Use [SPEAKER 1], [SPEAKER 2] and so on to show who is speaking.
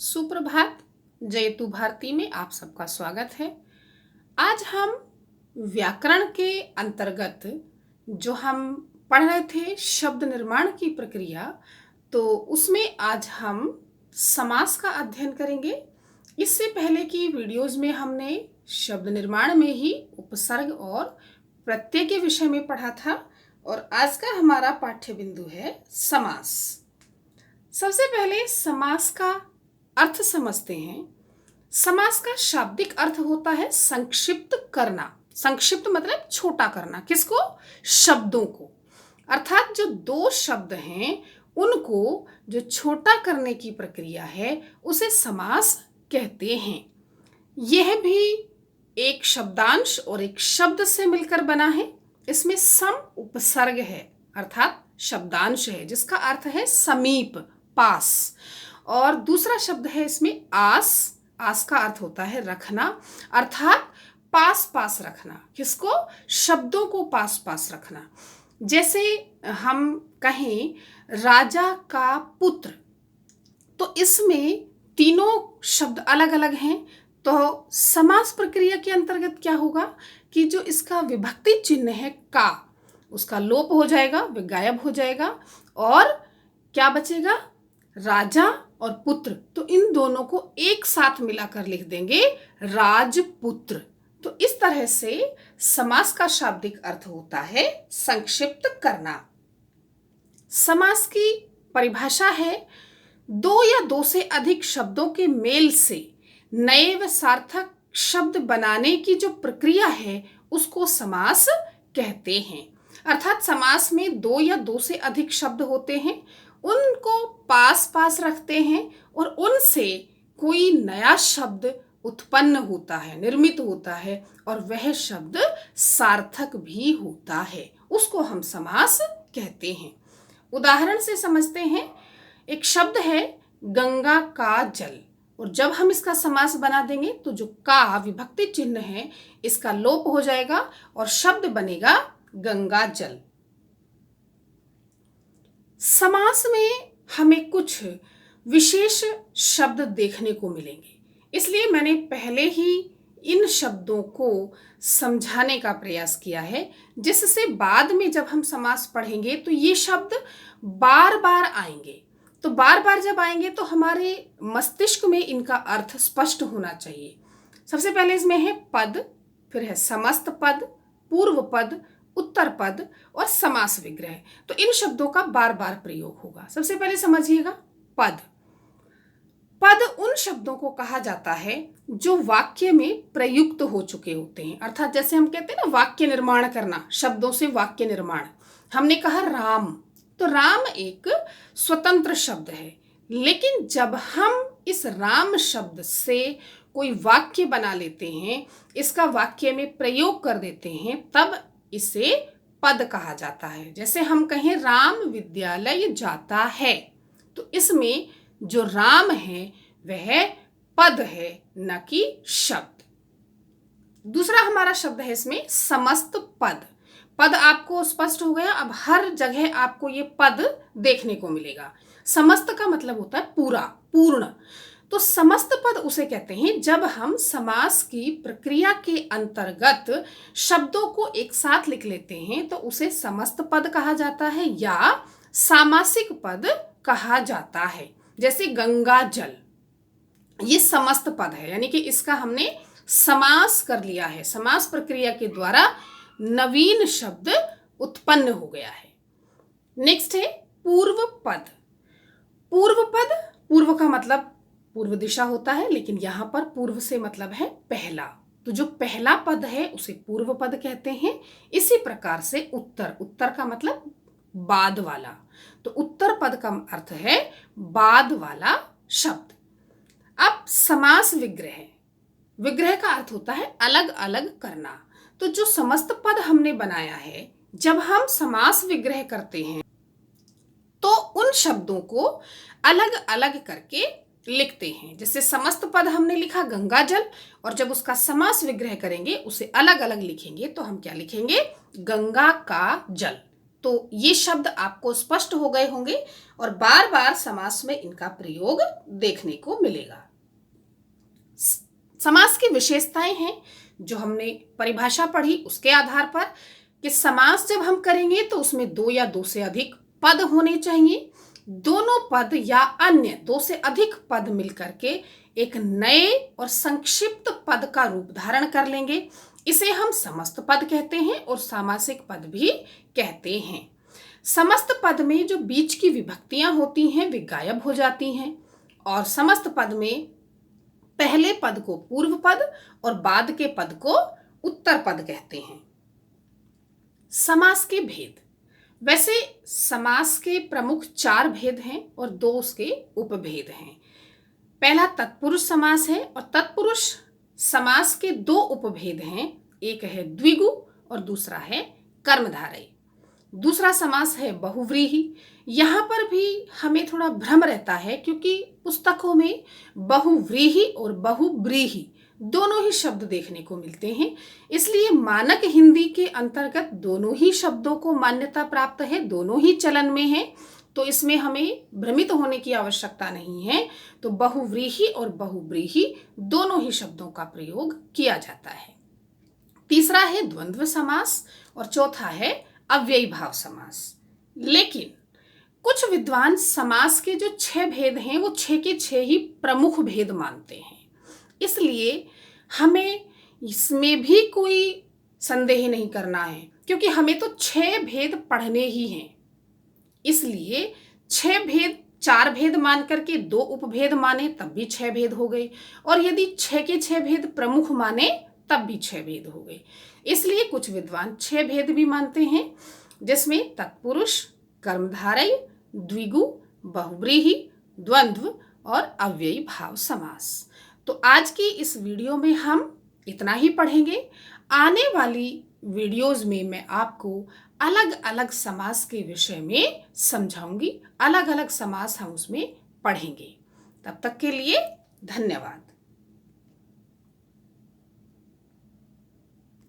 [SPEAKER 1] सुप्रभात। जयतु भारती में आप सबका स्वागत है। आज हम व्याकरण के अंतर्गत जो हम पढ़ रहे थे शब्द निर्माण की प्रक्रिया, तो उसमें आज हम समास का अध्ययन करेंगे। इससे पहले की वीडियोस में हमने शब्द निर्माण में ही उपसर्ग और प्रत्यय के विषय में पढ़ा था और आज का हमारा पाठ्य बिंदु है समास। सबसे पहले समास का अर्थ समझते हैं। समास का शाब्दिक अर्थ होता है संक्षिप्त करना। संक्षिप्त मतलब छोटा करना। किसको? शब्दों को। अर्थात जो दो शब्द हैं उनको जो छोटा करने की प्रक्रिया है उसे समास कहते हैं। यह भी एक शब्दांश और एक शब्द से मिलकर बना है। इसमें सम उपसर्ग है अर्थात शब्दांश है जिसका अर्थ है समीप, पास, और दूसरा शब्द है इसमें आस। आस का अर्थ होता है रखना, अर्थात पास पास रखना। किसको? शब्दों को पास पास रखना। जैसे हम कहें राजा का पुत्र, तो इसमें तीनों शब्द अलग अलग हैं। तो समास प्रक्रिया के अंतर्गत क्या होगा कि जो इसका विभक्ति चिन्ह है का, उसका लोप हो जाएगा, वह गायब हो जाएगा और क्या बचेगा? राजा और पुत्र। तो इन दोनों को एक साथ मिलाकर लिख देंगे राजपुत्र। तो इस तरह से समास का शाब्दिक अर्थ होता है संक्षिप्त करना। समास की परिभाषा है दो या दो से अधिक शब्दों के मेल से नए व सार्थक शब्द बनाने की जो प्रक्रिया है उसको समास कहते हैं। अर्थात समास में दो या दो से अधिक शब्द होते हैं, उनको पास पास रखते हैं और उनसे कोई नया शब्द उत्पन्न होता है, निर्मित होता है और वह शब्द सार्थक भी होता है, उसको हम समास कहते हैं। उदाहरण से समझते हैं। एक शब्द है गंगा का जल, और जब हम इसका समास बना देंगे तो जो का विभक्ति चिन्ह है इसका लोप हो जाएगा और शब्द बनेगा गंगा जल। समास में हमें कुछ विशेष शब्द देखने को मिलेंगे, इसलिए मैंने पहले ही इन शब्दों को समझाने का प्रयास किया है, जिससे बाद में जब हम समास पढ़ेंगे तो ये शब्द बार बार आएंगे। तो बार बार जब आएंगे तो हमारे मस्तिष्क में इनका अर्थ स्पष्ट होना चाहिए। सबसे पहले इसमें है पद, फिर है समस्त पद, पूर्व पद, उत्तर पद और समास विग्रह। तो इन शब्दों का बार बार प्रयोग होगा। सबसे पहले समझिएगा पद। पद उन शब्दों को कहा जाता है जो वाक्य में प्रयुक्त हो चुके होते हैं। अर्थात जैसे हम कहते हैं ना वाक्य निर्माण करना, शब्दों से वाक्य निर्माण। हमने कहा राम, तो राम एक स्वतंत्र शब्द है, लेकिन जब हम इस राम शब्द से कोई वाक्य बना लेते हैं, इसका वाक्य में प्रयोग कर देते हैं, तब इसे पद कहा जाता है। जैसे हम कहें राम विद्यालय जाता है, तो इसमें जो राम है वह पद है, न कि शब्द। दूसरा हमारा शब्द है इसमें समस्त पद। पद आपको स्पष्ट हो गया। अब हर जगह आपको ये पद देखने को मिलेगा। समस्त का मतलब होता है पूरा, पूर्ण। तो समस्त पद उसे कहते हैं जब हम समास की प्रक्रिया के अंतर्गत शब्दों को एक साथ लिख लेते हैं तो उसे समस्त पद कहा जाता है या सामासिक पद कहा जाता है। जैसे गंगा जल, ये समस्त पद है, यानी कि इसका हमने समास कर लिया है। समास प्रक्रिया के द्वारा नवीन शब्द उत्पन्न हो गया है। नेक्स्ट है पूर्व पद। पूर्व पद, पूर्व का मतलब पूर्व दिशा होता है, लेकिन यहां पर पूर्व से मतलब है पहला। तो जो पहला पद है उसे पूर्व पद कहते हैं। इसी प्रकार से उत्तर, उत्तर का मतलब बाद वाला, तो उत्तर पद का अर्थ है बाद वाला शब्द। अब समास विग्रह। विग्रह का अर्थ होता है अलग अलग करना। तो जो समस्त पद हमने बनाया है, जब हम समास विग्रह करते हैं तो उन शब्दों को अलग अलग करके लिखते हैं। जैसे समस्त पद हमने लिखा गंगा जल, और जब उसका समास विग्रह करेंगे उसे अलग अलग लिखेंगे तो हम क्या लिखेंगे? गंगा का जल। तो ये शब्द आपको स्पष्ट हो गए होंगे और बार बार समास में इनका प्रयोग देखने को मिलेगा। समास की विशेषताएं हैं जो हमने परिभाषा पढ़ी उसके आधार पर कि समास जब हम करेंगे तो उसमें दो या दो से अधिक पद होने चाहिए। दोनों पद या अन्य दो से अधिक पद मिलकर के एक नए और संक्षिप्त पद का रूप धारण कर लेंगे। इसे हम समस्त पद कहते हैं और सामासिक पद भी कहते हैं। समस्त पद में जो बीच की विभक्तियां होती हैं वे गायब हो जाती हैं और समस्त पद में पहले पद को पूर्व पद और बाद के पद को उत्तर पद कहते हैं। समास के भेद। वैसे समास के प्रमुख 4 भेद हैं और 2 उसके उपभेद हैं। पहला तत्पुरुष समास है और तत्पुरुष समास के 2 उपभेद हैं। एक है द्विगु और दूसरा है कर्मधारय। दूसरा समास है बहुव्रीहि। यहाँ पर भी हमें थोड़ा भ्रम रहता है क्योंकि पुस्तकों में बहुव्रीहि और बहुब्रीहि दोनों ही शब्द देखने को मिलते हैं, इसलिए मानक हिंदी के अंतर्गत दोनों ही शब्दों को मान्यता प्राप्त है, दोनों ही चलन में है, तो इसमें हमें भ्रमित होने की आवश्यकता नहीं है। तो बहुव्रीहि और बहुब्रीहि दोनों ही शब्दों का प्रयोग किया जाता है। तीसरा है द्वंद्व समास और चौथा है अव्ययी भाव समास। लेकिन कुछ विद्वान समास के जो 6 भेद हैं वो 6 के 6 ही प्रमुख भेद मानते हैं, इसलिए हमें इसमें भी कोई संदेह नहीं करना है क्योंकि हमें तो 6 भेद पढ़ने ही हैं। इसलिए 6 भेद 4 भेद मान करके 2 उपभेद माने तब भी 6 भेद हो गए और यदि 6 के 6 भेद प्रमुख माने तब भी 6 भेद हो गए। इसलिए कुछ विद्वान 6 भेद भी मानते हैं जिसमें तत्पुरुष, कर्मधारय, द्विगु, बहुव्रीहि, द्वंद्व और अव्ययी भाव समास। तो आज की इस वीडियो में हम इतना ही पढ़ेंगे। आने वाली वीडियोस में मैं आपको अलग अलग समास के विषय में समझाऊंगी, अलग अलग समास हम उसमें पढ़ेंगे। तब तक के लिए धन्यवाद।